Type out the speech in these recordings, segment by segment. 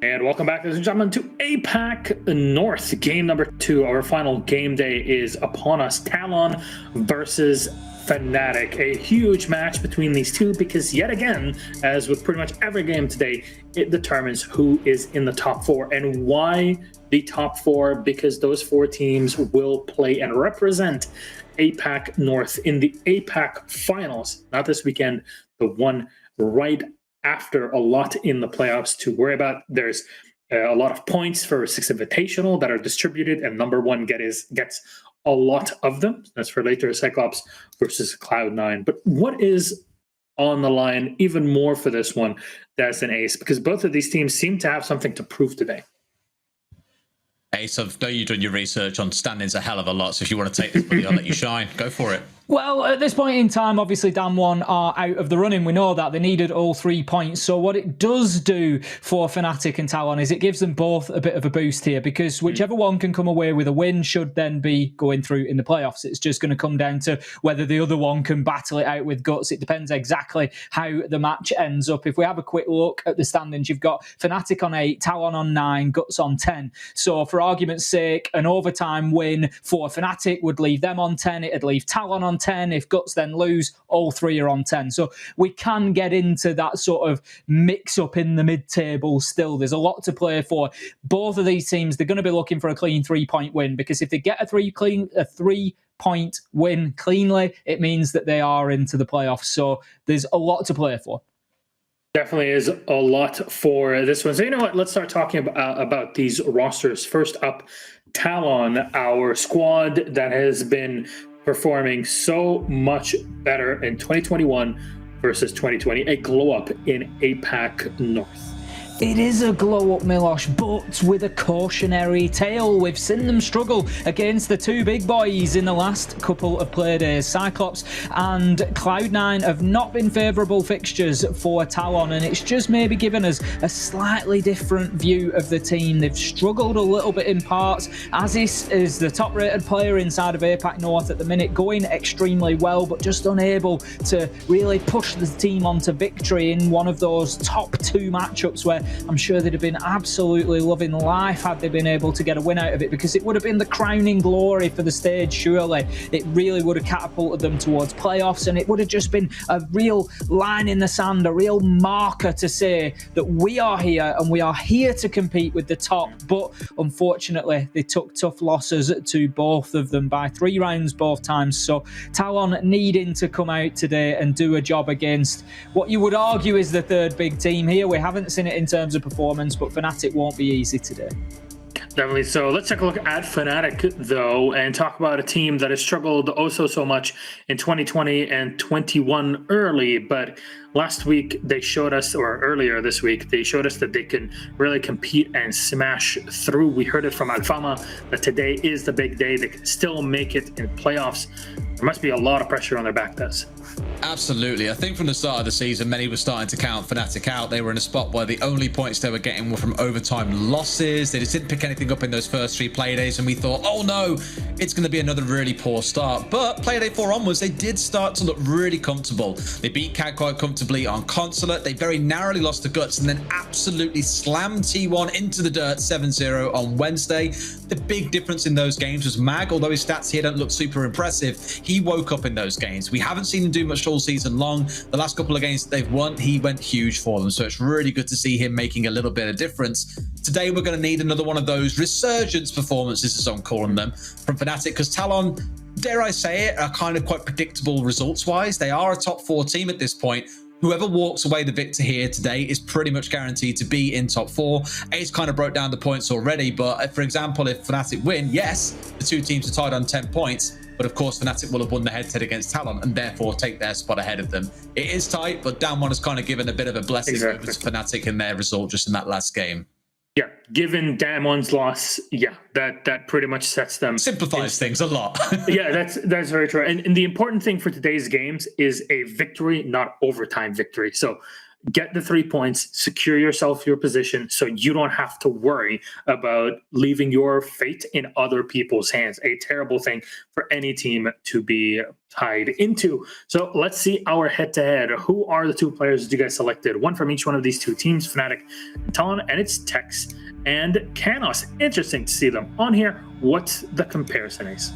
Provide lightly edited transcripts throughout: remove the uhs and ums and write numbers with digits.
And welcome back, ladies and gentlemen, to APAC North. Game number 2. Our final game day is upon us. TALON versus FNATIC. A huge match between these two because, yet again, as with pretty much every game today, it determines who is in the top 4. And why the top 4? Because those 4 teams will play and represent APAC North in the APAC finals. Not this weekend, the one right after. A lot in the playoffs to worry about. There's a lot of points for 6 Invitational that are distributed, and number 1 gets a lot of them. That's for later Cyclops versus Cloud9. But what is on the line even more for this one, Des and Ace? Because both of these teams seem to have something to prove today. Ace, I've known you've done your research on standings a hell of a lot, so if you want to take this, buddy, I'll let you shine. Go for it. Well, at this point in time, obviously, Damwon are out of the running. We know that they needed all 3 points. So what it does do for FNATIC and TALON is it gives them both a bit of a boost here, because whichever one can come away with a win should then be going through in the playoffs. It's just going to come down to whether the other one can battle it out with guts. It depends exactly how the match ends up. If we have a quick look at the standings, you've got FNATIC on 8, TALON on 9, Guts on 10. So for argument's sake, an overtime win for FNATIC would leave them on 10. It'd leave TALON on 10. If Guts then lose, all 3 are on 10. So we can get into that sort of mix-up in the mid-table still. There's a lot to play for. Both of these teams, they're going to be looking for a clean 3-point win, because if they get a 3-point win cleanly, it means that they are into the playoffs. So there's a lot to play for. Definitely is a lot for this one. So you know what? Let's start talking about these rosters. First up, TALON, our squad that has been performing so much better in 2021 versus 2020. A glow up in APAC North. It is a glow-up, Milosh, but with a cautionary tale. We've seen them struggle against the 2 big boys in the last couple of Playdays. Cyclops and Cloud9 have not been favourable fixtures for TALON, and it's just maybe given us a slightly different view of the team. They've struggled a little bit in parts. Aziz is the top-rated player inside of APAC North at the minute, going extremely well, but just unable to really push the team onto victory in one of those top 2 matchups where I'm sure they'd have been absolutely loving life had they been able to get a win out of it, because it would have been the crowning glory for the stage, surely. It really would have catapulted them towards playoffs, and it would have just been a real line in the sand, a real marker to say that we are here and we are here to compete with the top. But unfortunately, they took tough losses to both of them by 3 rounds both times. So TALON needing to come out today and do a job against what you would argue is the 3rd big team here. We haven't seen it in terms of performance, but FNATIC won't be easy today. Definitely. So let's take a look at FNATIC, though, and talk about a team that has struggled so much in 2020 and 21 early. But last week they showed us, or earlier this week, they showed us that they can really compete and smash through. We heard it from Alfama that today is the big day. They can still make it in playoffs. There must be a lot of pressure on their back, Des. Absolutely. I think from the start of the season, many were starting to count FNATIC out. They were in a spot where the only points they were getting were from overtime losses. They just didn't pick anything up in those first 3 Playdays, and we thought, oh no, it's going to be another really poor start. But Playday 4 onwards, they did start to look really comfortable. They beat CAD quite comfortably on Consulate. They very narrowly lost to Guts, and then absolutely slammed T1 into the dirt 7-0 on Wednesday. The big difference in those games was Mag, although his stats here don't look super impressive, he woke up in those games. We haven't seen him do much all season long. The last couple of games that they've won, he went huge for them. So it's really good to see him making a little bit of difference. Today, we're going to need another one of those resurgence performances, as I'm calling them, from FNATIC, because TALON, dare I say it, are kind of quite predictable results-wise. They are a top 4 team at this point. Whoever walks away the victor here today is pretty much guaranteed to be in top 4. Ace kind of broke down the points already, but for example, if FNATIC win, yes, the 2 teams are tied on 10 points, but of course FNATIC will have won the head-to-head against TALON and therefore take their spot ahead of them. It is tight, but Damwon has kind of given a bit of a blessing over to FNATIC in their result just in that last game. Yeah, given Damwon's loss, yeah, that pretty much sets them. Simplifies things a lot. Yeah, that's very true. And the important thing for today's games is a victory, not overtime victory. So get the 3 points, secure yourself your position so you don't have to worry about leaving your fate in other people's hands. A terrible thing for any team to be tied into. So let's see our head-to-head. Who are the 2 players that you guys selected? One from each one of these 2 teams, FNATIC and TALON, and it's Tex and Canos. Interesting to see them on here. What's the comparison is?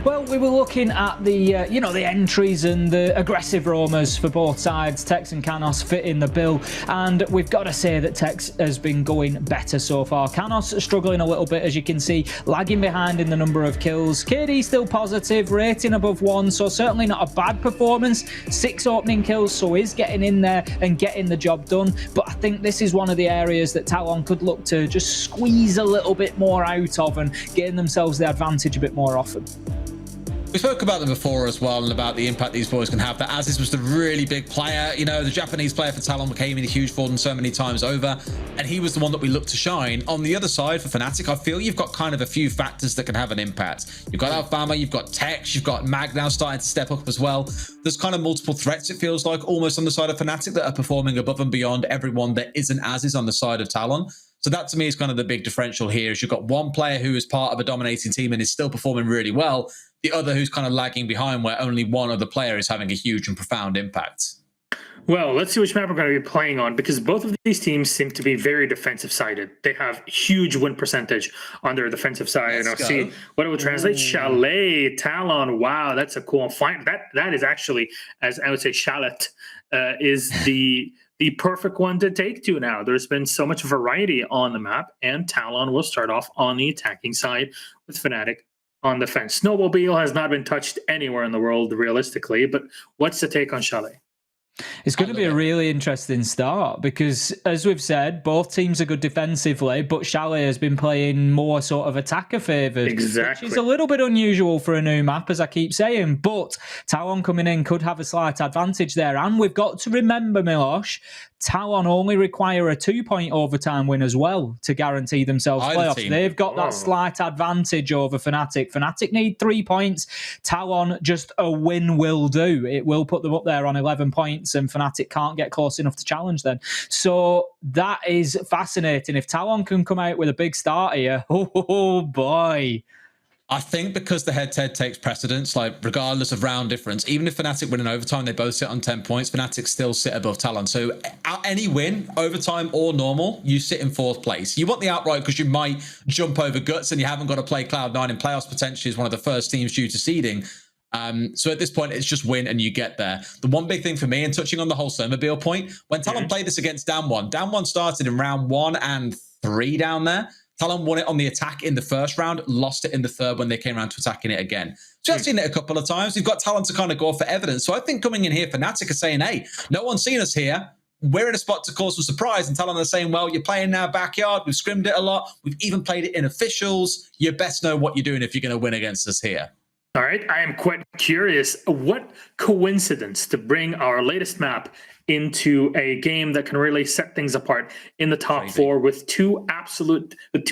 Well, we were looking at the the entries and the aggressive roamers for both sides. Tex and Canos fit in the bill, and we've got to say that Tex has been going better so far. Canos struggling a little bit, as you can see, lagging behind in the number of kills. KD still positive, rating above 1, so certainly not a bad performance. 6 opening kills, so he's getting in there and getting the job done. But I think this is one of the areas that Talon could look to just squeeze a little bit more out of and gain themselves the advantage a bit more often. We spoke about them before as well, and about the impact these boys can have. That Aziz was the really big player. You know, the Japanese player for Talon came in huge for them so many times over, and he was the one that we looked to shine. On the other side, for FNATIC, I feel you've got kind of a few factors that can have an impact. You've got Alfama, you've got Tex, you've got Mag now starting to step up as well. There's kind of multiple threats, it feels like, almost on the side of FNATIC that are performing above and beyond everyone that isn't Aziz on the side of Talon. So that to me is kind of the big differential here, is you've got one player who is part of a dominating team and is still performing really well, the other who's kind of lagging behind, where only one other player is having a huge and profound impact. Well, let's see which map we're going to be playing on, because both of these teams seem to be very defensive-sided. They have huge win percentage on their defensive side. And I'll see what it will translate. Chalet, Talon. Wow, that's a cool find. That is actually, as I would say, Chalet is the perfect one to take to now. There's been so much variety on the map, and Talon will start off on the attacking side with FNATIC on defense. Snowmobile has not been touched anywhere in the world, realistically, but what's the take on Chalet? It's going to be a really interesting start because, as we've said, both teams are good defensively, but Chalet has been playing more sort of attacker favoured, exactly, which is a little bit unusual for a new map, as I keep saying. But Talon coming in could have a slight advantage there. And we've got to remember, Milosh, Talon only require a 2-point overtime win as well to guarantee themselves playoffs. They've got that slight advantage over FNATIC. FNATIC need 3 points. Talon, just a win will do. It will put them up there on 11 points, and FNATIC can't get close enough to challenge then. So that is fascinating. If Talon can come out with a big start here, oh boy. I think because the head-to-head takes precedence, like regardless of round difference, even if FNATIC win in overtime, they both sit on 10 points. FNATIC still sit above Talon. So any win, overtime or normal, you sit in 4th place. You want the outright because you might jump over Guts and you haven't got to play Cloud9 in playoffs potentially as one of the first teams due to seeding. So at this point, it's just win and you get there. The one big thing for me, and touching on the whole Snowmobile point, when Talon played this against Dan1 started in round 1 and 3 down there. Talon won it on the attack in the first round, lost it in the third when they came around to attacking it again. So I've seen it a couple of times. We've got Talon to kind of go for evidence. So I think coming in here, FNATIC are saying, hey, no one's seen us here. We're in a spot to cause some surprise. And Talon are saying, well, you're playing in our backyard. We've scrimmed it a lot. We've even played it in officials. You best know what you're doing if you're going to win against us here. All right, I am quite curious. What coincidence to bring our latest map into a game that can really set things apart in the top 4 with two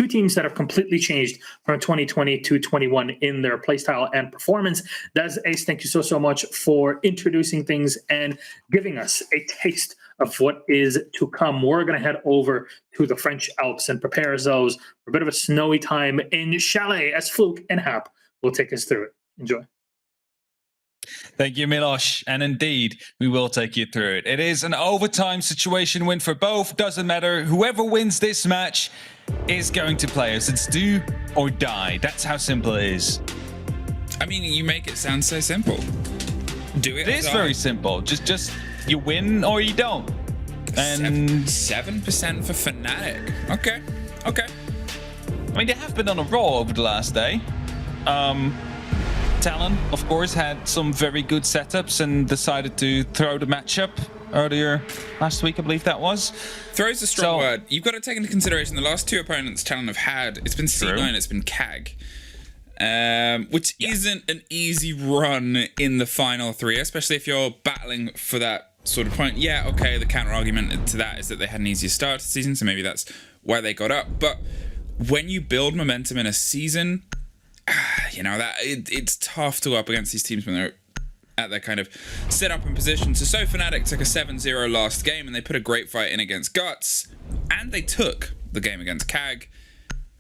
teams that have completely changed from 2020 to 21 in their playstyle and performance. Des, Ace, thank you so much for introducing things and giving us a taste of what is to come. We're going to head over to the French Alps and prepare ourselves for a bit of a snowy time in Chalet as Fluke and Hap will take us through it. Enjoy. Thank you, Milosh. And indeed, we will take you through it. It is an overtime situation win for both. Doesn't matter. Whoever wins this match is going to play us. It's do or die. That's how simple it is. I mean, you make it sound so simple. Do it. It is very simple. Just you win or you don't. And 7% for FNATIC. Okay. I mean, they have been on a roll over the last day. Talon, of course, had some very good setups and decided to throw the matchup earlier last week, I believe that was. Throw's a strong word. You've got to take into consideration the last 2 opponents Talon have had. It's been C9, it's been CAG, which isn't an easy run in the final 3, especially if you're battling for that sort of point. Yeah, okay, the counter argument to that is that they had an easier start to the season, so maybe that's why they got up. But when you build momentum in a season, you know, that it's tough to go up against these teams when they're at their kind of setup and position. So FNATIC took a 7-0 last game, and they put a great fight in against Guts, and they took the game against CAG.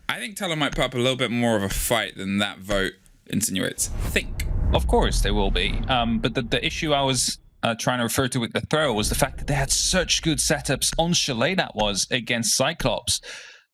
I think TALON might put up a little bit more of a fight than that vote insinuates. Think. Of course they will be. But the issue I was trying to refer to with the throw was the fact that they had such good setups on Chalet, that was, against Cyclops.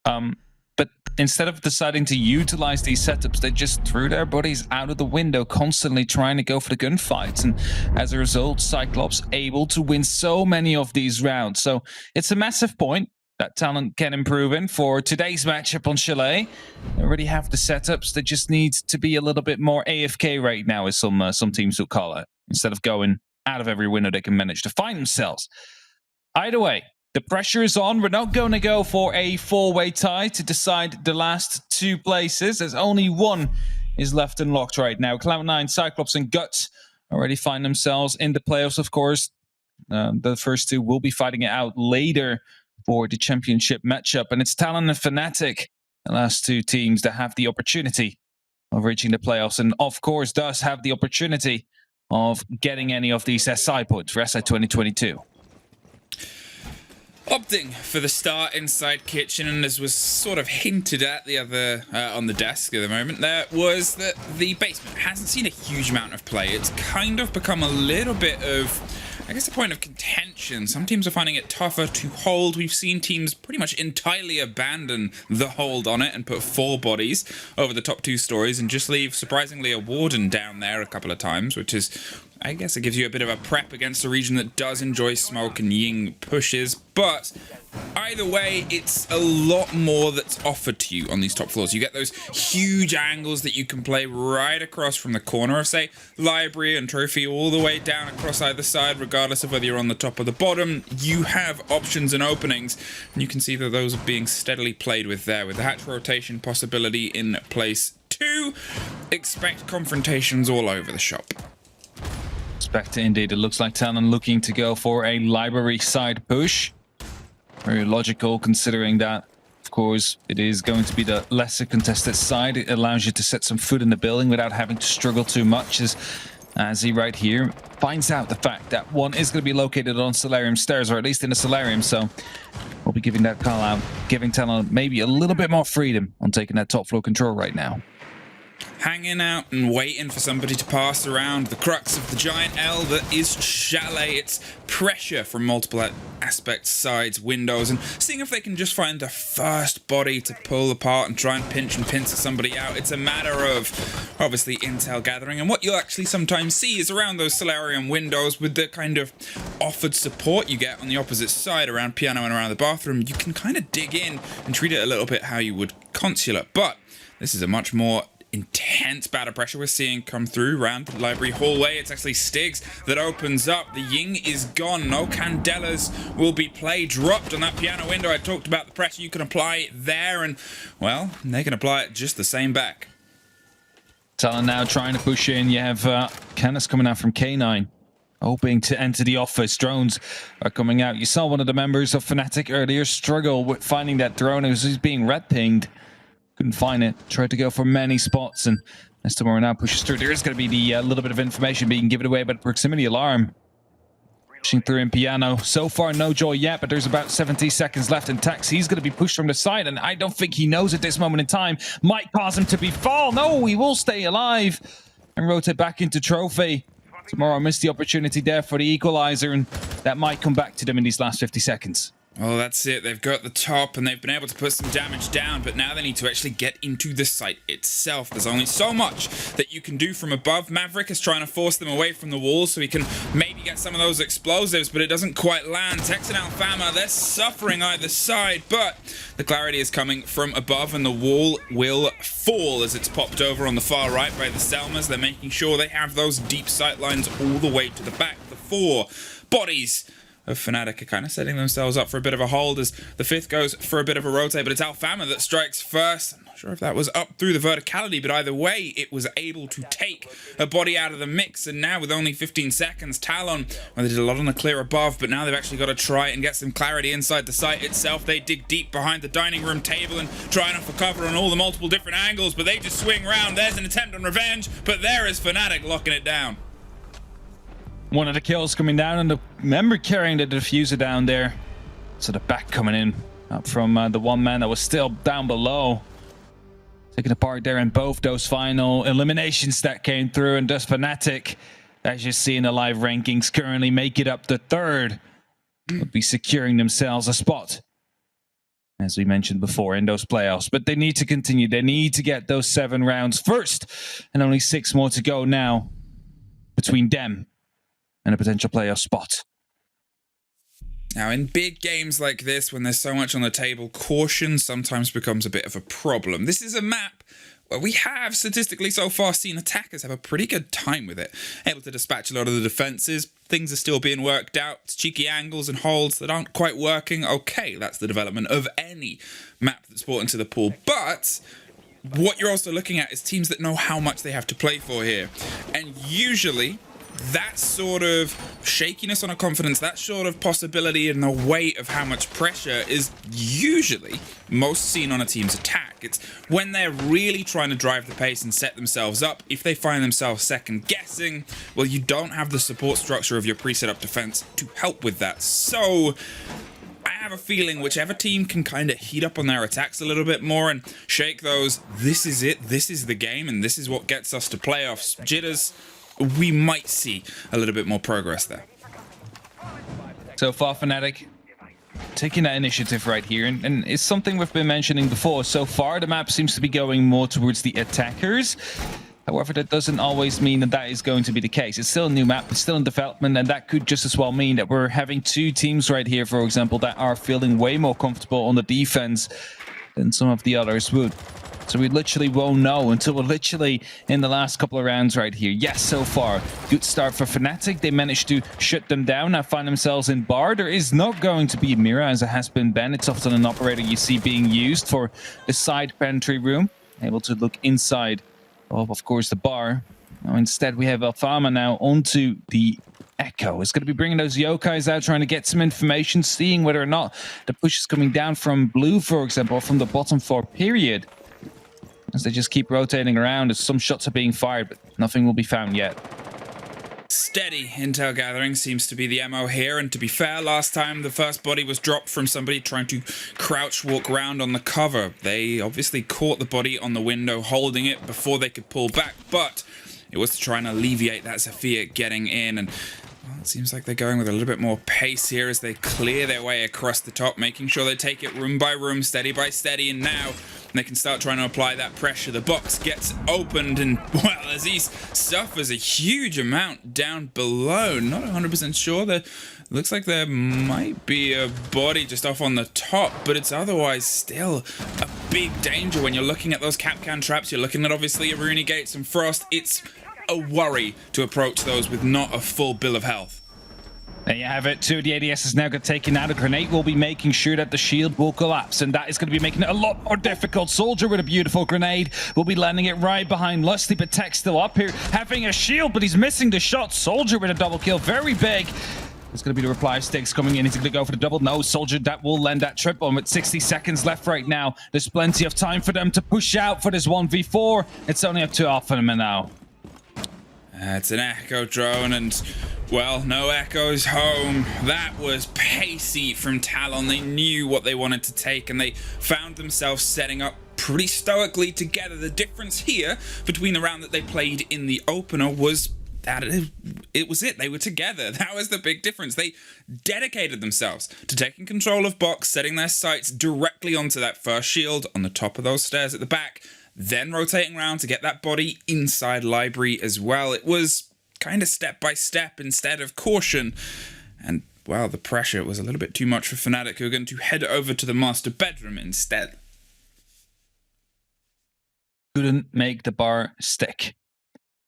But instead of deciding to utilize these setups, they just threw their bodies out of the window, constantly trying to go for the gunfights. And as a result, Cyclops able to win so many of these rounds. So it's a massive point that TALON can improve in for today's matchup on Chalet. They already have the setups. They just need to be a little bit more AFK right now, as some teams will call it, instead of going out of every window they can manage to find themselves. Either way, the pressure is on. We're not going to go for a four-way tie to decide the last two places, as only one is left unlocked right now. Cloud9, Cyclops, and Guts already find themselves in the playoffs, of course. The first two will be fighting it out later for the championship matchup, and it's TALON and FNATIC, the last two teams that have the opportunity of reaching the playoffs, and of course does have the opportunity of getting any of these SI points for SI 2022. Opting for the start inside kitchen, and as was sort of hinted at the other on the desk at the moment, there was that the basement hasn't seen a huge amount of play. It's kind of become a little bit of, I guess, a point of contention. Some teams are finding it tougher to hold. We've seen teams pretty much entirely abandon the hold on it and put 4 bodies over the top 2 stories and just leave, surprisingly, a warden down there a couple of times, which is, I guess it gives you a bit of a prep against a region that does enjoy smoke and Ying pushes. But either way, it's a lot more that's offered to you on these top floors. You get those huge angles that you can play right across from the corner of, say, library and trophy, all the way down across either side, regardless of whether you're on the top or the bottom. You have options and openings, and you can see that those are being steadily played with there, with the hatch rotation possibility in place too. Expect confrontations all over the shop. Expect it indeed. It looks like TALON looking to go for a library side push. Very logical, considering that, of course, it is going to be the lesser contested side. It allows you to set some foot in the building without having to struggle too much, as he right here finds out the fact that one is going to be located on Solarium stairs, or at least in the Solarium. So we'll be giving that call out, giving TALON maybe a little bit more freedom on taking that top floor control right now. Hanging out and waiting for somebody to pass around the crux of the giant L that is Chalet. It's pressure from multiple aspects, sides, windows, and seeing if they can just find the first body to pull apart and try and pinch and pincer somebody out. It's a matter of, obviously, intel gathering, and what you'll actually sometimes see is around those Solarium windows, with the kind of offered support you get on the opposite side around piano and around the bathroom, you can kind of dig in and treat it a little bit how you would consular. But this is a much more intense battle pressure we're seeing come through around the library hallway. It's actually Stigs that opens up. The Ying is gone. No candelas will be played. Dropped on that piano window. I talked about the pressure you can apply there, and, well, they can apply it just the same back. TALON now trying to push in. You have Canis coming out from K9, hoping to enter the office. Drones are coming out. You saw one of the members of FNATIC earlier struggle with finding that drone. It was being red pinged. Couldn't find it. Tried to go for many spots, and as tomorrow now pushes through, there is going to be the little bit of information being given away by the proximity alarm. Pushing through in piano. So far, no joy yet, but there's about 70 seconds left in Tax. He's going to be pushed from the side, and I don't think he knows at this moment in time. Might cause him to be fall. No, he will stay alive and rotate back into Trophy. Tomorrow missed the opportunity there for the equalizer, and that might come back to them in these last 50 seconds. Well, that's it. They've got the top and they've been able to put some damage down, but now they need to actually get into the site itself. There's only so much that you can do from above. Maverick is trying to force them away from the wall so he can maybe get some of those explosives, but it doesn't quite land. Tex and Alfama, they're suffering either side, but the clarity is coming from above and the wall will fall as it's popped over on the far right by the Selmas. They're making sure they have those deep sight lines all the way to the back. The 4 bodies of FNATIC are kind of setting themselves up for a bit of a hold as the 5th goes for a bit of a rotate, but it's Alfama that strikes first. I'm not sure if that was up through the verticality, but either way, it was able to take a body out of the mix, and now with only 15 seconds, TALON, well, they did a lot on the clear above, but now they've actually got to try and get some clarity inside the site itself. They dig deep behind the dining room table and try and for cover on all the multiple different angles, but they just swing round. There's an attempt on revenge, but there is FNATIC locking it down. One of the kills coming down, and the member carrying the diffuser down there. So the back coming in up from the one man that was still down below. Taking a part there in both those final eliminations that came through, and thus FNATIC, as you see in the live rankings, currently make it up to third. Will be securing themselves a spot, as we mentioned before, in those playoffs. But they need to continue. They need to get those 7 rounds first, and only 6 more to go now between them and a potential playoff spot. Now, in big games like this, when there's so much on the table, caution sometimes becomes a bit of a problem. This is a map where we have statistically so far seen attackers have a pretty good time with it. Able to dispatch a lot of the defenses. Things are still being worked out. It's cheeky angles and holds that aren't quite working. Okay, that's the development of any map that's brought into the pool. But what you're also looking at is teams that know how much they have to play for here. And usually that sort of shakiness on a confidence, that sort of possibility and the weight of how much pressure is usually most seen on a team's attack. It's when they're really trying to drive the pace and set themselves up. If they find themselves second guessing, well, you don't have the support structure of your pre-set up defense to help with that. So I have a feeling whichever team can kind of heat up on their attacks a little bit more and shake those, this is it, this is the game, and this is what gets us to playoffs jitters, we might see a little bit more progress there. So far, FNATIC taking that initiative right here, and it's something we've been mentioning before. So far, the map seems to be going more towards the attackers. However, that doesn't always mean that that is going to be the case. It's still a new map, it's still in development, and that could just as well mean that we're having 2 teams right here, for example, that are feeling way more comfortable on the defense than some of the others would. So we literally won't know until we're literally in the last couple of rounds right here. Yes, so far, good start for FNATIC. They managed to shut them down. Now find themselves in bar. There is not going to be a mirror, as it has been Ben. It's often an operator you see being used for the side pantry room. Able to look inside of course, the bar. Now, instead, we have Alfama now onto the Echo. It's going to be bringing those yokais out, trying to get some information, seeing whether or not the push is coming down from blue, for example, or from the bottom floor, period. As they just keep rotating around, as some shots are being fired, but nothing will be found yet. Steady intel gathering seems to be the MO here, and to be fair, last time the first body was dropped from somebody trying to crouch walk around on the cover. They obviously caught the body on the window holding it before they could pull back, but it was to try and alleviate that Sophia getting in, and well, it seems like they're going with a little bit more pace here as they clear their way across the top, making sure they take it room by room, steady by steady, and now they can start trying to apply that pressure. The box gets opened, and well, Aziz suffers a huge amount down below. Not 100% sure. There looks like there might be a body just off on the top, but it's otherwise still a big danger when you're looking at those Capcan traps. You're looking at obviously Aruni Gates and Frost. It's a worry to approach those with not a full bill of health. There you have it. 2 of the ADS is now got taken out. A grenade will be making sure that the shield will collapse, and that is going to be making it a lot more difficult. Soldier with a beautiful grenade will be landing it right behind Lusty, but Tech still up here, having a shield, but he's missing the shot. Soldier with a double kill, very big. It's going to be the reply sticks coming in. He's going to go for the double. No, Soldier, that will land that triple. And with 60 seconds left right now, there's plenty of time for them to push out for this 1v4. It's only up to Alphanema now. It's an Echo drone, and well, no Echoes home. That was pacey from Talon. They knew what they wanted to take, and they found themselves setting up pretty stoically together. The difference here between the round that they played in the opener was that it was it. They were together. That was the big difference. They dedicated themselves to taking control of box, setting their sights directly onto that first shield on the top of those stairs at the back, then rotating around to get that body inside library as well. It was kind of step by step instead of caution. And, well, the pressure was a little bit too much for FNATIC, who are going to head over to the master bedroom instead. Couldn't make the bar stick.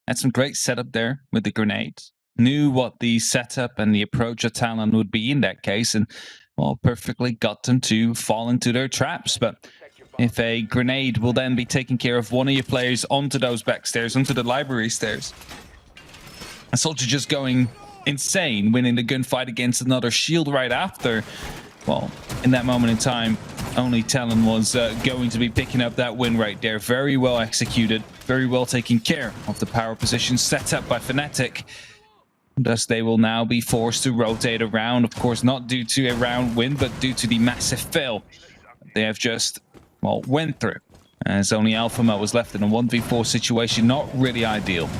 Had some great setup there with the grenades. Knew what the setup and the approach of Talon would be in that case, and, well, perfectly got them to fall into their traps. But if a grenade will then be taking care of one of your players onto those back stairs, onto the library stairs, a Soldier just going insane, winning the gunfight against another shield right after, well, in that moment in time, only Talon was going to be picking up that win right there. Very well executed, very well taken care of the power position set up by FNATIC. Thus, they will now be forced to rotate around. Of course, not due to a round win, but due to the massive fill they have just, well, went through. As only Alpha Male was left in a 1v4 situation, not really ideal.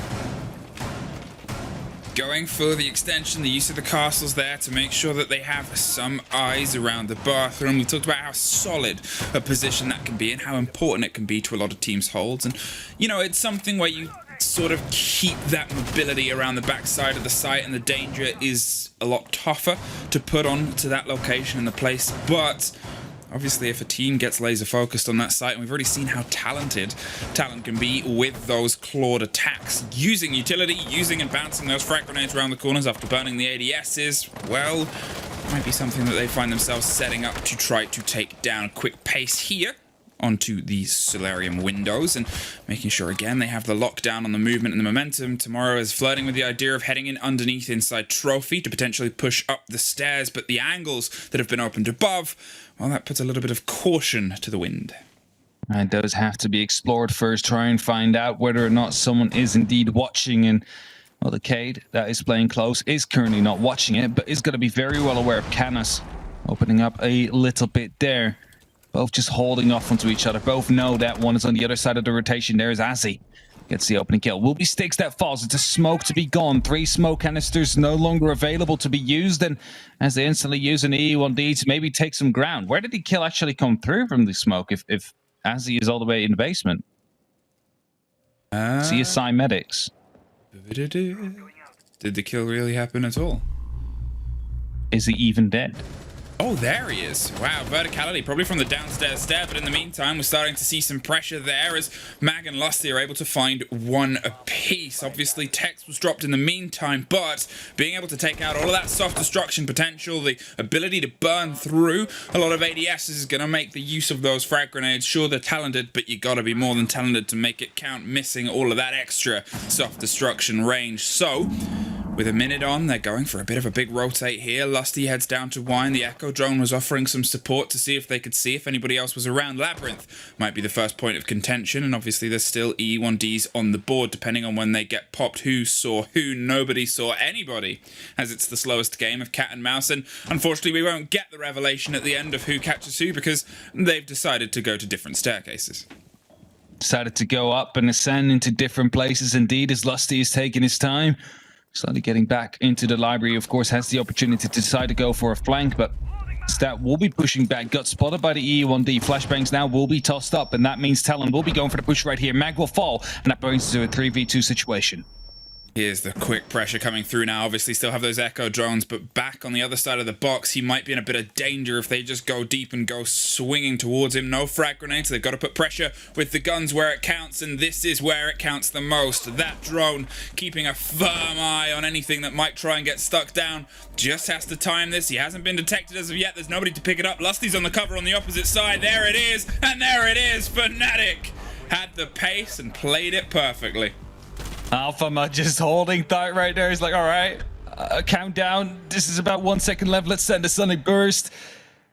Going for the extension, the use of the castles there to make sure that they have some eyes around the bathroom. We talked about how solid a position that can be and how important it can be to a lot of teams' holds. And, you know, it's something where you sort of keep that mobility around the backside of the site, and the danger is a lot tougher to put on to that location in the place. But obviously, if a team gets laser focused on that site, and we've already seen how talented Talon can be with those clawed attacks, using utility, using and bouncing those frag grenades around the corners after burning the ADSs, well, might be something that they find themselves setting up to try to take down. A quick pace here onto the Solarium windows, and making sure again they have the lockdown on the movement and the momentum. Tomorrow is flirting with the idea of heading in underneath inside Trophy to potentially push up the stairs, but the angles that have been opened above, well, that puts a little bit of caution to the wind. It does have to be explored first, try and find out whether or not someone is indeed watching. And well, the Cade that is playing close is currently not watching it, but is going to be very well aware of Canis opening up a little bit there. Both just holding off onto each other. Both know that one is on the other side of the rotation. There's Azzy. Gets the opening kill. Will be Sticks that falls. It's a smoke to be gone. 3 smoke canisters no longer available to be used. And as they instantly use an E1D to maybe take some ground. Where did the kill actually come through from the smoke if Azzy is all the way in the basement? CSI medics. Did the kill really happen at all? Is he even dead? Oh, there he is. Wow, verticality, probably from the downstairs stair, but in the meantime, we're starting to see some pressure there as Mag and Lusty are able to find one apiece. Obviously, Tex was dropped in the meantime, but being able to take out all of that soft destruction potential, the ability to burn through a lot of ADS is going to make the use of those frag grenades. Sure, they're talented, but you got to be more than talented to make it count, missing all of that extra soft destruction range. So, with a minute on, they're going for a bit of a big rotate here. Lusty heads down to Wine. The Echo drone was offering some support to see if they could see if anybody else was around. Labyrinth might be the first point of contention, and obviously there's still E1Ds on the board, depending on when they get popped. Who saw who? Nobody saw anybody, as it's the slowest game of cat and mouse, and unfortunately we won't get the revelation at the end of who catches who, because they've decided to go to different staircases. Decided to go up and ascend into different places indeed, as Lusty is taking his time. Slowly getting back into the library, of course, has the opportunity to decide to go for a flank, but Stat will be pushing back. Got spotted by the E1D. Flashbangs now will be tossed up, and that means Talon will be going for the push right here. Mag will fall, and that brings to a 3v2 situation. Here's the quick pressure coming through now. Obviously still have those Echo drones, but back on the other side of the box, he might be in a bit of danger if they just go deep and go swinging towards him. No frag grenades, so they've got to put pressure with the guns where it counts, and this is where it counts the most. That drone keeping a firm eye on anything that might try and get stuck down. Just has to time this. He hasn't been detected as of yet. There's nobody to pick it up. Lusty's on the cover on the opposite side. There it is, and there it is. FNATIC had the pace and played it perfectly. Alpha Mud just holding tight right there. He's like, all right, countdown. This is about 1 second left. Let's send a sonic burst.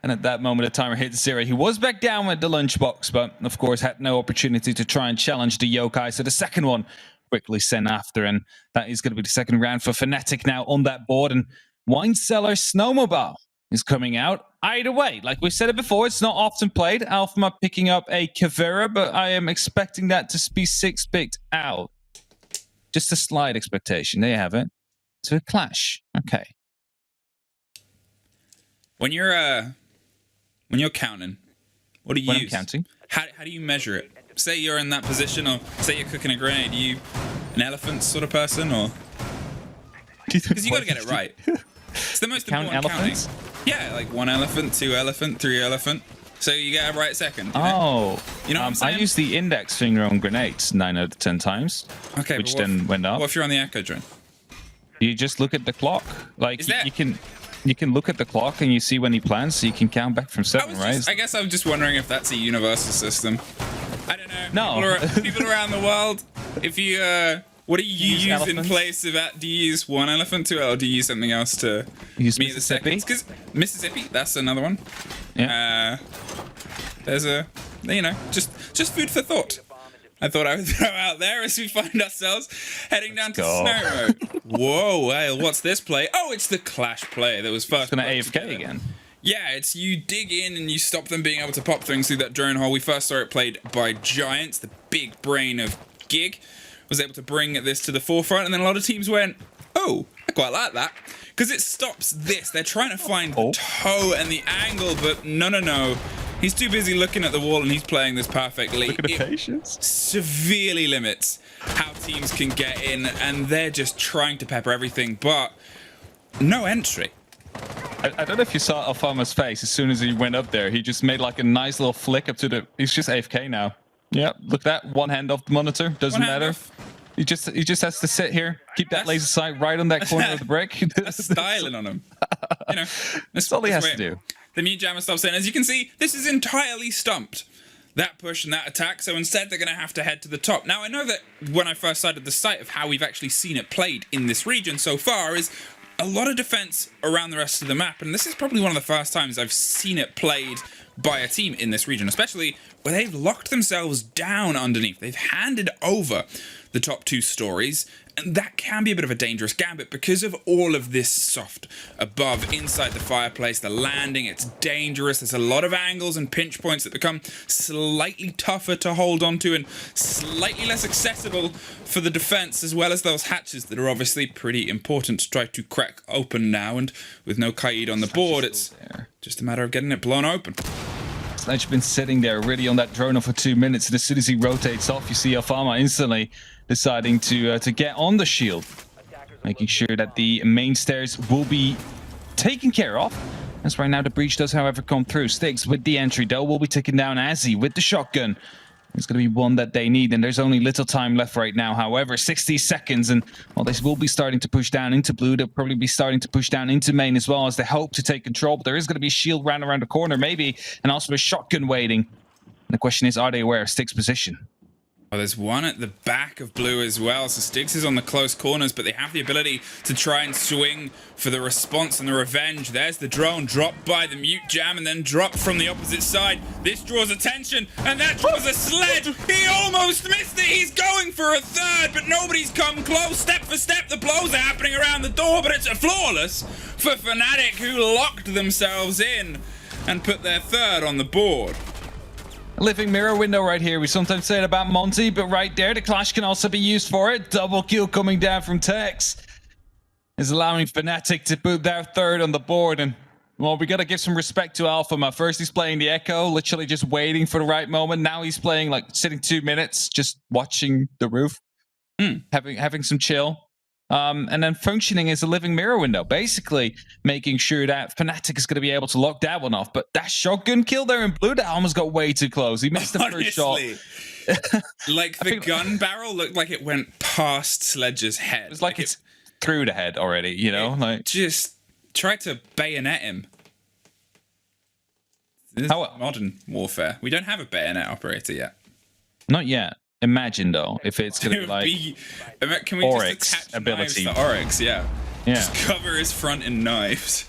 And at that moment, the timer hit 0. He was back down with the lunchbox, but of course had no opportunity to try and challenge the yokai. So the second one quickly sent after, and that is going to be the second round for FNATIC now on that board. And Wine Cellar Snowmobile is coming out. Either way, like we said it before, it's not often played. Alpha Mud picking up a Kavera, but I am expecting that to be 6-picked out. Just a slight expectation. There you have it. To a clash. Okay. When you're counting, what do you use? I'm counting. How do you measure it? Say you're in that position, or say you're cooking a grenade. Are you an elephant sort of person, or because you got to get it right. It's the most important elephants? counting. Yeah, like 1 elephant, 2 elephant, 3 elephant. So you get it right second. You know what I'm saying? I use the index finger on grenades 9 out of 10 times. Okay, which then went up. What if you're on the Echo drone? You just look at the clock. Like you can look at the clock and you see when he plans, so you can count back from 7, right? I guess I'm just wondering if that's a universal system. I don't know. No. People around the world, if you what do you use elephants in place of that? Do you use 1 elephant, 2, or do you use something else to use meet the seconds? Because Mississippi, that's another one. Yeah. There's a, just food for thought. I thought I would throw out there as we find ourselves heading down to snow mode. Whoa, Whale, what's this play? Oh, it's the Clash play that was first. It's gonna AFK again. Yeah, it's you dig in and you stop them being able to pop things through that drone hole. We first saw it played by Giants. The big brain of Gig was able to bring this to the forefront, and then a lot of teams went, oh, I quite like that. Because it stops this. They're trying to find the toe and the angle, but no. He's too busy looking at the wall and he's playing this perfectly. Look at the patience. Severely limits how teams can get in, and they're just trying to pepper everything, but no entry. I don't know if you saw Alfama's face as soon as he went up there. He just made like a nice little flick up to the... He's just AFK now. Yeah, look at that. One hand off the monitor. Doesn't matter. He just has to sit here, keep that laser sight right on that corner of the brick. That's styling on him. You know, that's all he has to do. The mute jammer stops in. As you can see, this is entirely stumped. That push and that attack. So instead, they're going to have to head to the top. Now, I know that when I first started the site of how we've actually seen it played in this region so far is a lot of defense around the rest of the map. And this is probably one of the first times I've seen it played by a team in this region, especially where they've locked themselves down underneath. They've handed over the top two stories, and that can be a bit of a dangerous gambit because of all of this soft above inside the fireplace. The landing, it's dangerous. There's a lot of angles and pinch points that become slightly tougher to hold onto and slightly less accessible for the defense, as well as those hatches that are obviously pretty important to try to crack open now. And with no Kaid on the board, it's just a matter of getting it blown open. Sledge been sitting there really on that drone for 2 minutes, and as soon as he rotates off, you see Alfama instantly deciding to get on the shield, making sure that the main stairs will be taken care of. As right now the breach does, however, come through. Sticks with the entry, though, will be taken down Azzy with the shotgun. It's going to be one that they need, and there's only little time left right now. However, 60 seconds, and well, they will be starting to push down into blue. They'll probably be starting to push down into main as well as they hope to take control. But there is going to be a shield round around the corner, maybe, and also a shotgun waiting. And the question is, are they aware of Sticks' position? Oh, there's one at the back of blue as well. So Sticks is on the close corners, but they have the ability to try and swing for the response and the revenge. There's the drone dropped by the mute jam and then dropped from the opposite side. This draws attention, and that draws a sledge. He almost missed it. He's going for a third, but nobody's come close. Step for step, the blows are happening around the door, but it's a flawless for FNATIC, who locked themselves in and put their third on the board. A living mirror window right here. We sometimes say it about Monty, but right there, the Clash can also be used for it. Double kill coming down from Tex is allowing FNATIC to put their third on the board. And, well, we got to give some respect to Alfama. First, he's playing the Echo, literally just waiting for the right moment. Now he's playing, like, sitting 2 minutes, just watching the roof, having some chill. And then functioning as a living mirror window, basically making sure that FNATIC is going to be able to lock that one off. But that shotgun kill there in blue, that almost got way too close. He missed the first shot. Like the gun barrel looked like it went past Sledge's head. It's like it's through the head already, you know? Like just tried to bayonet him. This is modern warfare. We don't have a bayonet operator yet. Not yet. Imagine though, if it's gonna be like can we Oryx just attach ability knives to Oryx? Yeah. Just cover his front in knives.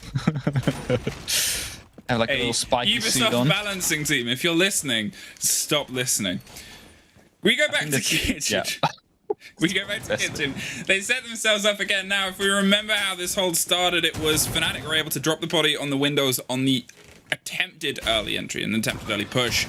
Have like a little spiky suit on. Balancing team, if you're listening, stop listening. We go back to kitchen. We go back to kitchen. They set themselves up again. Now, if we remember how this hold started, it was FNATIC were able to drop the body on the windows on the attempted early entry and attempted early push.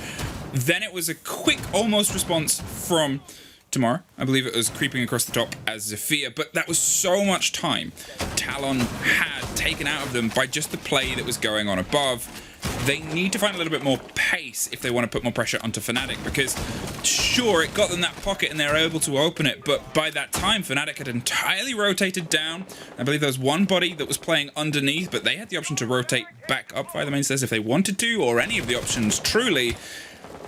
Then it was a quick almost response from Tomorrow. I believe it was creeping across the top as Zafir, but that was so much time Talon had taken out of them by just the play that was going on above. They need to find a little bit more pace if they want to put more pressure onto FNATIC, because sure, it got them that pocket and they were able to open it, but by that time FNATIC had entirely rotated down. I believe there was one body that was playing underneath, but they had the option to rotate back up via the main stairs if they wanted to, or any of the options truly,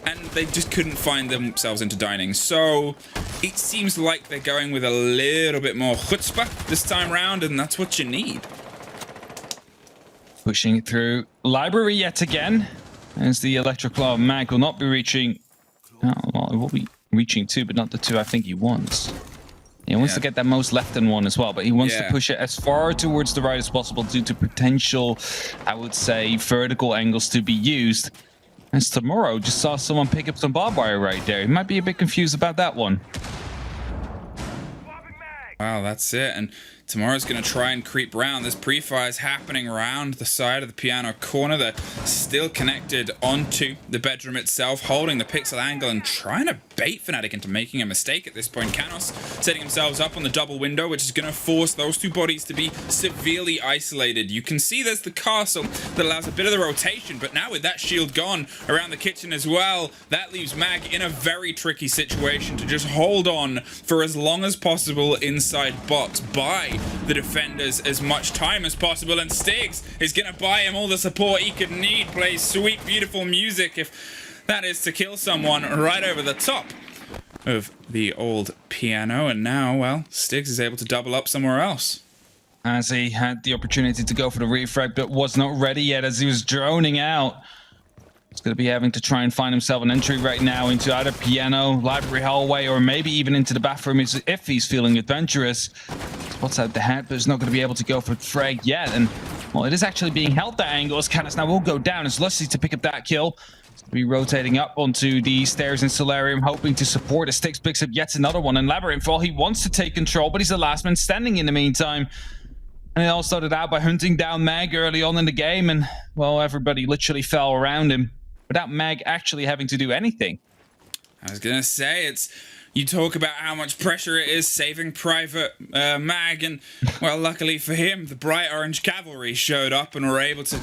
and they just couldn't find themselves into dining. So it seems like they're going with a little bit more chutzpah this time round, and that's what you need. Pushing through library yet again, as the Electroclaw mag will not be reaching. Well, it will be reaching two, but not the two I think he wants. He wants to get that most left in one as well, but he wants to push it as far towards the right as possible due to potential, I would say, vertical angles to be used. As tomorrow, just saw someone pick up some barbed wire right there. He might be a bit confused about that one. Wow, that's it. And tomorrow's going to try and creep round. This pre-fire is happening around the side of the piano corner. They're still connected onto the bedroom itself, holding the pixel angle and trying to bait FNATIC into making a mistake at this point. Canos setting themselves up on the double window, which is going to force those two bodies to be severely isolated. You can see there's the castle that allows a bit of the rotation, but now with that shield gone around the kitchen as well, that leaves Mag in a very tricky situation to just hold on for as long as possible inside box, buy the defenders as much time as possible, and Stiggs is going to buy him all the support he could need, plays sweet, beautiful music, if that is to kill someone right over the top of the old piano. And now, well, Stiggs is able to double up somewhere else. As he had the opportunity to go for the refrag, but was not ready yet as he was droning out. He's going to be having to try and find himself an entry right now into either piano, library hallway, or maybe even into the bathroom if he's feeling adventurous. Spots out the hat, but he's not going to be able to go for frag yet. And, well, it is actually being held that angle as Canis now will go down. It's Lusty to pick up that kill. He's going to be rotating up onto the stairs in Solarium, hoping to support as Stiggs picks up yet another one. And Labyrinth, well, he wants to take control, but he's the last man standing in the meantime. And it all started out by hunting down Mag early on in the game, and, well, everybody literally fell around him without Mag actually having to do anything. I was going to say, you talk about how much pressure it is saving Private Mag, and, well, luckily for him, the Bright Orange Cavalry showed up and were able to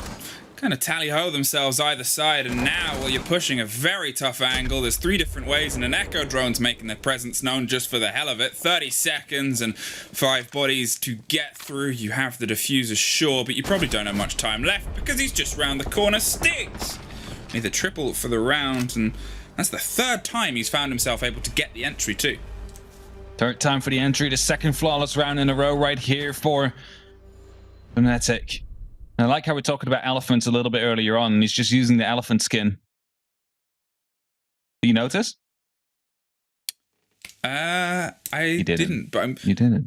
kind of tally-ho themselves either side. And now, well, you're pushing a very tough angle. There's 3 different ways, and an Echo Drone's making their presence known just for the hell of it. 30 seconds and 5 bodies to get through. You have the diffuser, sure, but you probably don't have much time left because he's just round the corner. Stiggs made the triple for the round, and that's the 3rd time he's found himself able to get the entry too. 3rd time for the entry, the 2nd flawless round in a row right here for FNATIC. I like how we're talking about elephants a little bit earlier on, and he's just using the elephant skin. Do you notice? I didn't, but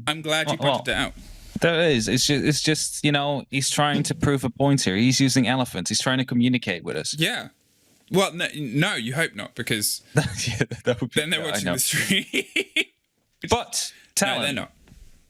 I'm glad you pointed it out. There is. It's just, you know, he's trying to prove a point here. He's using elephants. He's trying to communicate with us. Yeah. Well, no, you hope not, because then they're watching the stream. But Talon, no, they're not.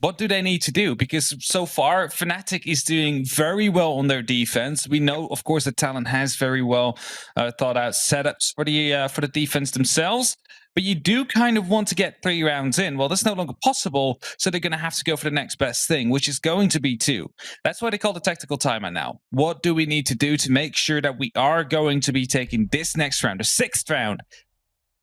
What do they need to do? Because so far, FNATIC is doing very well on their defense. We know, of course, that Talon has very well thought out setups for the defense themselves. But you do kind of want to get 3 rounds in. Well, that's no longer possible, so they're going to have to go for the next best thing, which is going to be 2. That's why they call the tactical timeout now. What do we need to do to make sure that we are going to be taking this next round, the 6th round,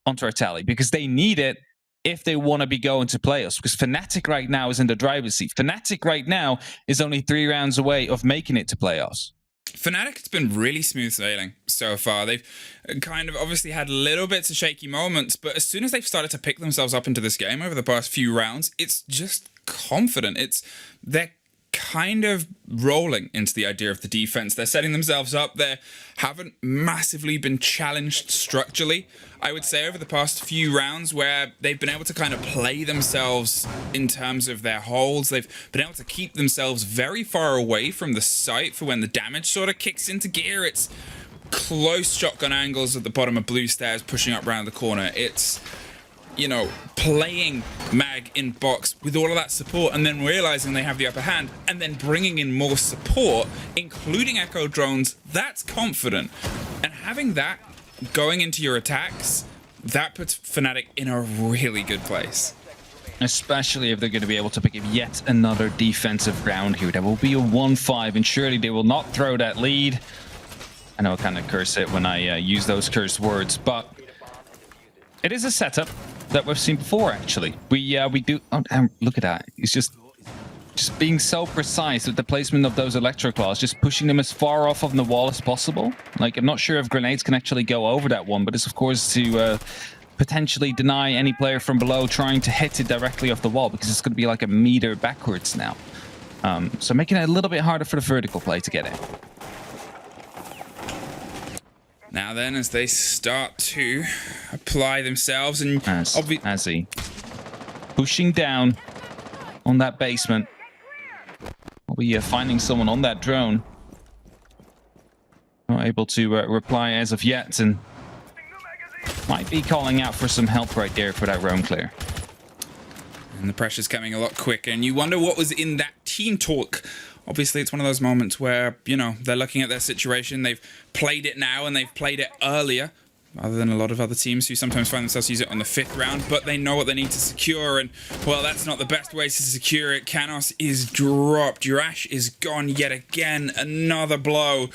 onto our tally? Because they need it if they want to be going to playoffs, because FNATIC right now is in the driver's seat. FNATIC right now is only 3 rounds away of making it to playoffs. FNATIC has been really smooth sailing so far. They've kind of obviously had little bits of shaky moments, but as soon as they've started to pick themselves up into this game over the past few rounds, it's just confident. They're kind of rolling into the idea of the defense. They're setting themselves up. They haven't massively been challenged structurally, I would say, over the past few rounds, where they've been able to kind of play themselves in terms of their holds. They've been able to keep themselves very far away from the site for when the damage sort of kicks into gear. It's close shotgun angles at the bottom of blue stairs pushing up around the corner. It's, you know, playing Mag in box with all of that support and then realizing they have the upper hand and then bringing in more support, including Echo Drones. That's confident. And having that going into your attacks, that puts FNATIC in a really good place. Especially if they're going to be able to pick up yet another defensive round here. There will be a 1-5, and surely they will not throw that lead. I know I kind of curse it when I use those cursed words, but it is a setup that we've seen before, actually. We do... Oh, look at that. It's just being so precise with the placement of those electro claws, just pushing them as far off of the wall as possible. Like, I'm not sure if grenades can actually go over that one, but it's, of course, to potentially deny any player from below trying to hit it directly off the wall, because it's going to be like a meter backwards now. So making it a little bit harder for the vertical play to get in. Now then, as they start to apply themselves and as he pushing down on that basement. We are finding someone on that drone. Not able to reply as of yet, and Might be calling out for some help right there for that roam clear. And the pressure's coming a lot quicker, and you wonder what was in that team talk. Obviously, it's one of those moments where, you know, they're looking at their situation. They've played it now, and they've played it earlier, other than a lot of other teams who sometimes find themselves use it on the 5th round, but they know what they need to secure, and, well, that's not the best way to secure it. Canos is dropped. Jurash is gone yet again. Another blow,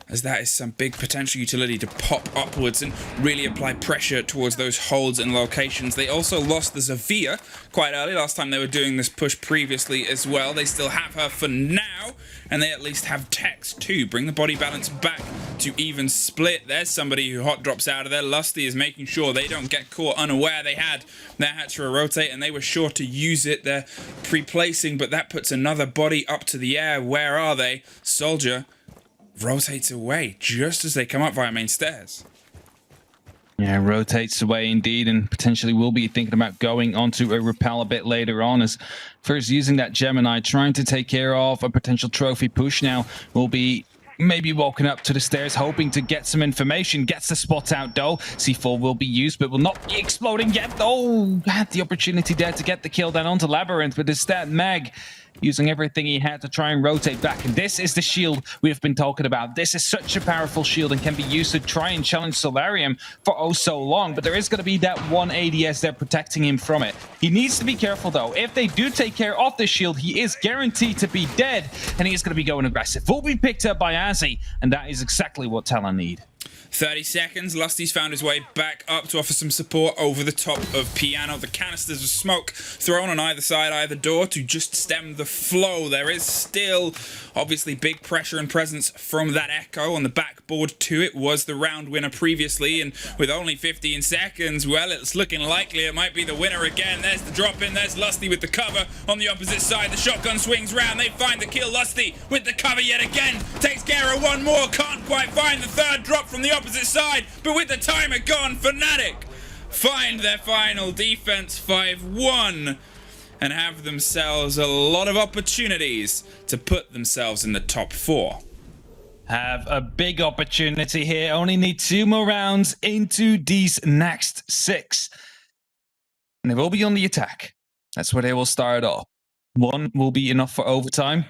as that is some big potential utility to pop upwards and really apply pressure towards those holds and locations. They also lost the Zavia quite early. Last time they were doing this push previously as well. They still have her for now, and they at least have Tex too. Bring the body balance back to even split. There's somebody who hot drops out of there. Lusty is making sure they don't get caught unaware. They had their Hatcher rotate, and they were sure to use it. They're pre-placing, but that puts another body up to the air. Where are they? Soldier rotates away just as they come up via main stairs. Yeah, rotates away indeed, and potentially will be thinking about going onto a repel a bit later on, as first using that Gemini, trying to take care of a potential trophy push. Now will be maybe walking up to the stairs, hoping to get some information. Gets the spot out though. C4 will be used, but will not be exploding yet. Oh, had the opportunity there to get the kill down onto Labyrinth, but instead Meg using everything he had to try and rotate back. And this is the shield we've been talking about. This is such a powerful shield and can be used to try and challenge Solarium for oh so long. But there is going to be that one ADS there protecting him from it. He needs to be careful though. If they do take care of the shield, he is guaranteed to be dead, and he is going to be going aggressive. Will be picked up by Azzy, and that is exactly what Talon need. 30 seconds. Lusty's found his way back up to offer some support over the top of Piano. The canisters of smoke thrown on either side, either door, to just stem the flow. There is still obviously big pressure and presence from that Echo on the backboard too. It was the round winner previously, and with only 15 seconds, well, it's looking likely it might be the winner again. There's the drop in. There's Lusty with the cover on the opposite side. The shotgun swings round. They find the kill. Lusty with the cover yet again. Takes care of one more. Can't quite find the third drop from the opposite side, but with the timer gone, FNATIC find their final defense 5-1 and have themselves a lot of opportunities to put themselves in the top 4. Have a big opportunity here. Only need 2 more rounds into these next 6. And they will be on the attack. That's where they will start off. 1 will be enough for overtime.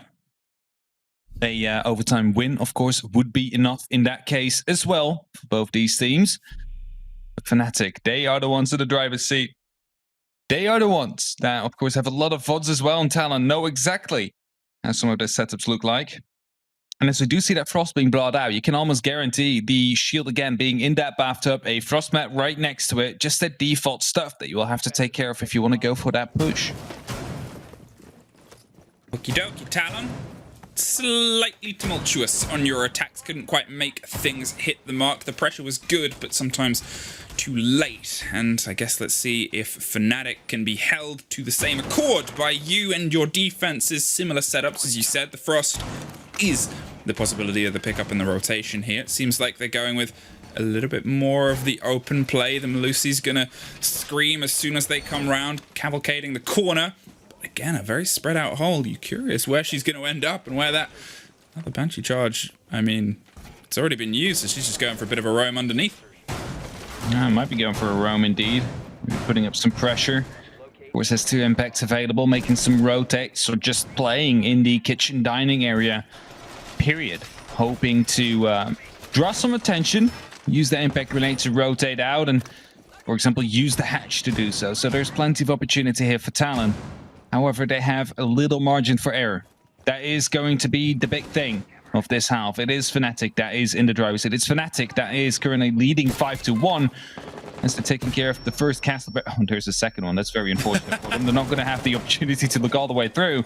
A overtime win, of course, would be enough in that case as well for both these teams. But FNATIC, they are the ones in the driver's seat. They are the ones that, of course, have a lot of VODs as well, and Talon know exactly how some of their setups look like. And as we do see that Frost being blotted out, you can almost guarantee the shield again being in that bathtub, a Frost mat right next to it, just that default stuff that you will have to take care of if you want to go for that push. Okie dokie, Talon. Slightly tumultuous on your attacks. Couldn't quite make things hit the mark. The pressure was good, but sometimes too late. And I guess let's see if FNATIC can be held to the same accord by you and your defenses. Similar setups, as you said. The Frost is the possibility of the pickup in the rotation here. It seems like they're going with a little bit more of the open play. The Melusi's gonna scream as soon as they come round, cavalcading the corner. Again, a very spread out hold. You're curious where she's going to end up and where that other Banshee charge, I mean, it's already been used, so she's just going for a bit of a roam underneath. Might be going for a roam indeed. Putting up some pressure. Of course, has 2 impacts available, making some rotates or just playing in the kitchen dining area, period. Hoping to draw some attention, use the impact grenade to rotate out, and, for example, use the hatch to do so. So there's plenty of opportunity here for Talon. However, they have a little margin for error. That is going to be the big thing of this half. It is FNATIC that is in the driver's seat. It's FNATIC that is currently leading 5-1. As they're taking care of the first castle. Oh, there's a second one. That's very unfortunate for them. They're not going to have the opportunity to look all the way through.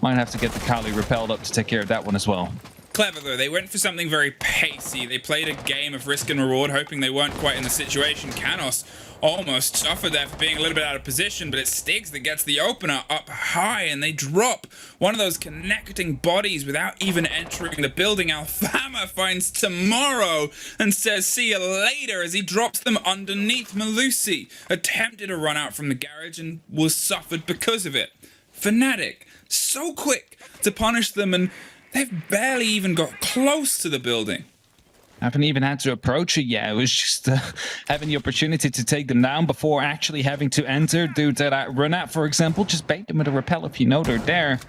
Might have to get the Kali repelled up to take care of that one as well. Clever, though. They went for something very pacey. They played a game of risk and reward, hoping they weren't quite in the situation. Canos almost suffered there for being a little bit out of position, but it's Stiggs that gets the opener up high, and they drop one of those connecting bodies without even entering the building. Alfama finds Tomorrow and says, see you later, as he drops them underneath. Melusi attempted a run out from the garage and was suffered because of it. FNATIC, so quick to punish them, and they've barely even got close to the building. Haven't even had to approach it yet. It was just having the opportunity to take them down before actually having to enter due to that run out, for example. Just bait them with a repel if you know they're there.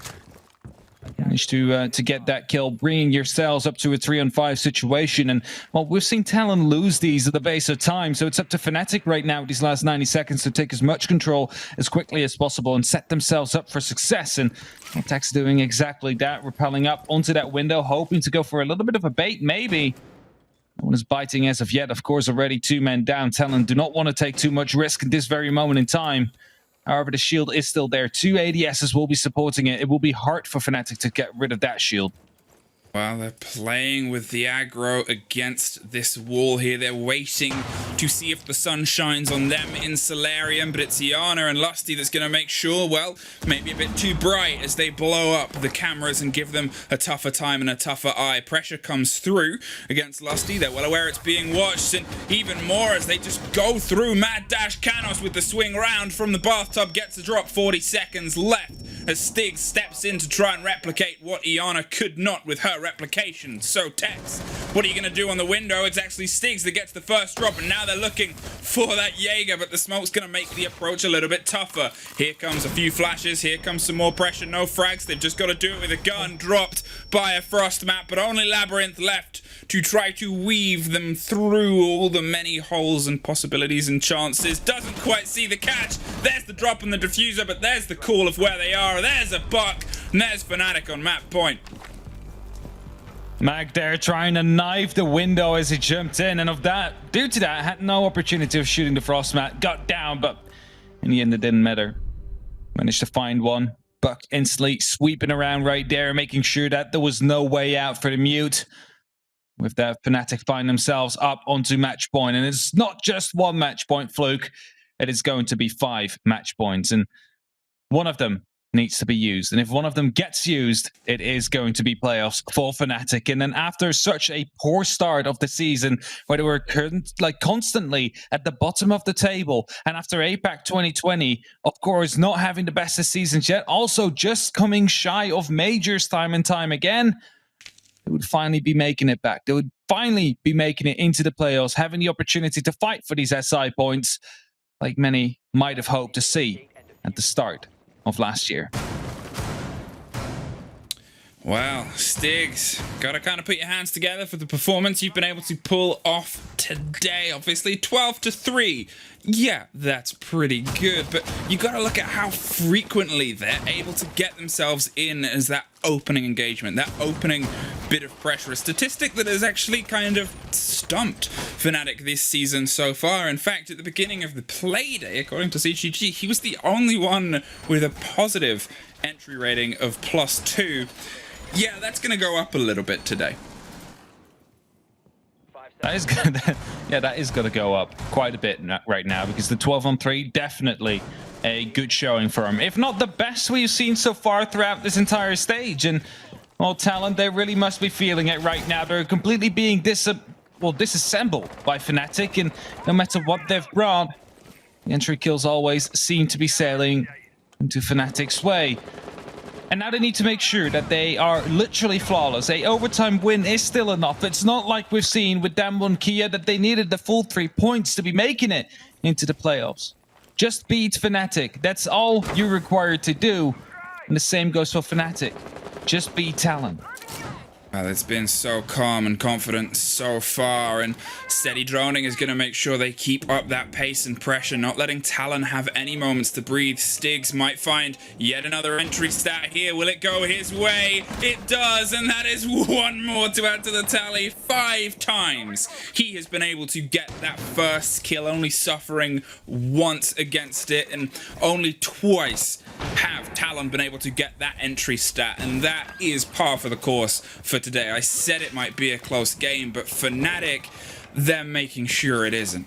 Managed to get that kill, bringing yourselves up to a 3-on-5 situation. And, well, we've seen Talon lose these at the base of time, so it's up to FNATIC right now with these last 90 seconds to take as much control as quickly as possible and set themselves up for success. And APAC's doing exactly that, rappelling up onto that window, hoping to go for a little bit of a bait, maybe. No one is biting as of yet. Of course, already 2 men down. Talon do not want to take too much risk at this very moment in time. However, the shield is still there. 2 ADSs will be supporting it. It will be hard for FNATIC to get rid of that shield. Well, they're playing with the aggro against this wall here. They're waiting to see if the sun shines on them in Solarium, but it's Iana and Lusty that's going to make sure, well, maybe a bit too bright as they blow up the cameras and give them a tougher time and a tougher eye. Pressure comes through against Lusty. They're well aware it's being watched, and even more as they just go through Mad Dash Canos with the swing round from the bathtub. Gets a drop, 40 seconds left as Stig steps in to try and replicate what Iana could not with her replication. So Tex, what are you going to do on the window? It's actually Stigs that gets the first drop, and now they're looking for that Jaeger, but the smoke's going to make the approach a little bit tougher. Here comes a few flashes, here comes some more pressure, no frags, they've just got to do it with a gun, dropped by a frost map, but only Labyrinth left to try to weave them through all the many holes and possibilities and chances. Doesn't quite see the catch. There's the drop on the diffuser, but there's the call of where they are. There's a buck, and there's FNATIC on map point. Mag there trying to knife the window as he jumped in, and due to that, had no opportunity of shooting the frost mat. Got down, but in the end, it didn't matter. Managed to find one. Buck instantly sweeping around right there, making sure that there was no way out for the mute. With that, FNATIC find themselves up onto match point, and it's not just 1 match point, Fluke. It is going to be 5 match points, and one of them needs to be used. And if one of them gets used, it is going to be playoffs for FNATIC. And then after such a poor start of the season, where they were constantly at the bottom of the table, and after APAC 2020, of course, not having the best of seasons yet, also just coming shy of majors time and time again, they would finally be making it back. They would finally be making it into the playoffs, having the opportunity to fight for these SI points, like many might have hoped to see at the start of last year. Well, Stigs, gotta kind of put your hands together for the performance you've been able to pull off today. Obviously, 12-3. Yeah, that's pretty good, but you gotta look at how frequently they're able to get themselves in as that opening engagement, that opening bit of pressure. A statistic that has actually kind of stumped FNATIC this season so far. In fact, at the beginning of the Playday, according to CGG, he was the only one with a positive entry rating of +2. Yeah, that's going to go up a little bit today. That is going to go up quite a bit right now, because the 12-on-3 definitely a good showing for him, if not the best we've seen so far throughout this entire stage. And well, Talon, they really must be feeling it right now. They're completely being disassembled by FNATIC, and no matter what they've brought, the entry kills always seem to be sailing into FNATIC's way. And now they need to make sure that they are literally flawless. A overtime win is still enough. It's not like we've seen with Damwon Kia that they needed the full 3 points to be making it into the playoffs. Just beat FNATIC. That's all you're required to do. And the same goes for FNATIC. Just beat Talon. Well, it's been so calm and confident so far, and steady droning is going to make sure they keep up that pace and pressure, not letting Talon have any moments to breathe. Stigs might find yet another entry stat here. Will it go his way? It does, and that is 1 more to add to the tally. 5 times he has been able to get that first kill, only suffering once against it, and only twice have Talon been able to get that entry stat, and that is par for the course for today. I said it might be a close game, but FNATIC, they're making sure it isn't.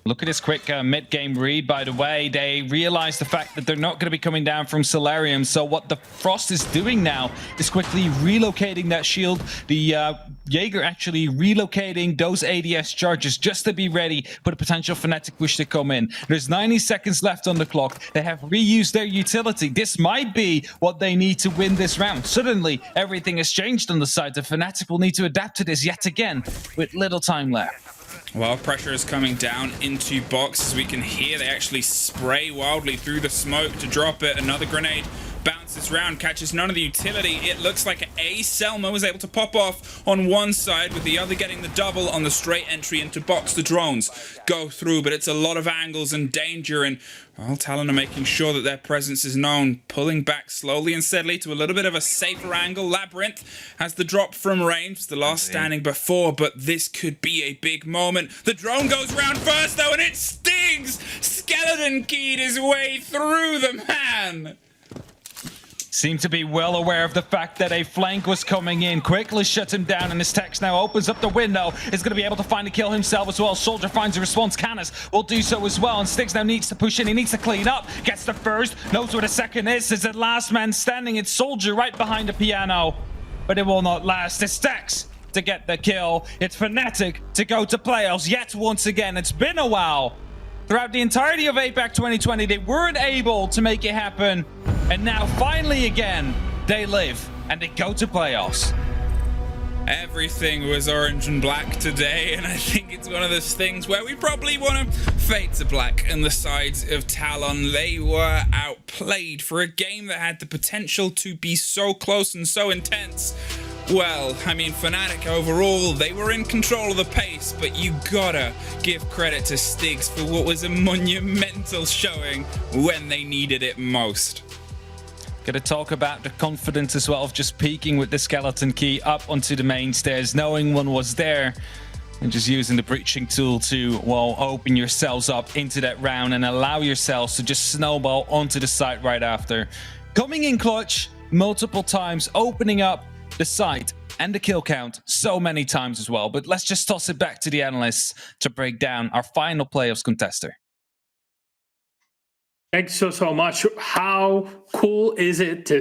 Look at this quick mid-game read, by the way. They realize the fact that they're not going to be coming down from Solarium. So what the Frost is doing now is quickly relocating that shield. The Jaeger actually relocating those ADS charges just to be ready for the potential Fnatic push to come in. There's 90 seconds left on the clock. They have reused their utility. This might be what they need to win this round. Suddenly, everything has changed on the side. The Fnatic will need to adapt to this yet again with little time left. Well, pressure is coming down into box. As we can hear, they actually spray wildly through the smoke to drop it. Another grenade bounces round, catches none of the utility. It looks like a Selma was able to pop off on one side, with the other getting the double on the straight entry into box. The drones go through, but it's a lot of angles and danger, and well, Talon are making sure that their presence is known, pulling back slowly and steadily to a little bit of a safer angle. Labyrinth has the drop from range, the last standing before, but this could be a big moment. The drone goes round first, though, and it stings! Skeleton keyed his way through the man! Seem to be well aware of the fact that a flank was coming in. Quickly shuts him down, and his text now opens up the window. Is going to be able to find a kill himself as well. Soldier finds a response. Canis will do so as well, and Styx now needs to push in. He needs to clean up. Gets the first, knows where the second is. Is the last man standing. It's Soldier right behind the piano, but it will not last. It's Styx to get the kill. It's FNATIC to go to playoffs yet once again. It's been a while. Throughout the entirety of APAC 2020, they weren't able to make it happen. And now, finally again, they live and they go to playoffs. Everything was orange and black today, and I think it's one of those things where we probably want to fade to black on the sides of Talon. They were outplayed for a game that had the potential to be so close and so intense. Well, I mean, FNATIC overall, they were in control of the pace, but you gotta give credit to Styx for what was a monumental showing when they needed it most. Gonna talk about the confidence as well of just peeking with the skeleton key up onto the main stairs, knowing one was there, and just using the breaching tool to, well, open yourselves up into that round and allow yourselves to just snowball onto the site right after. Coming in clutch multiple times, opening up the site and the kill count so many times as well. But let's just toss it back to the analysts to break down our final playoffs contester. Thanks so much. How cool is it to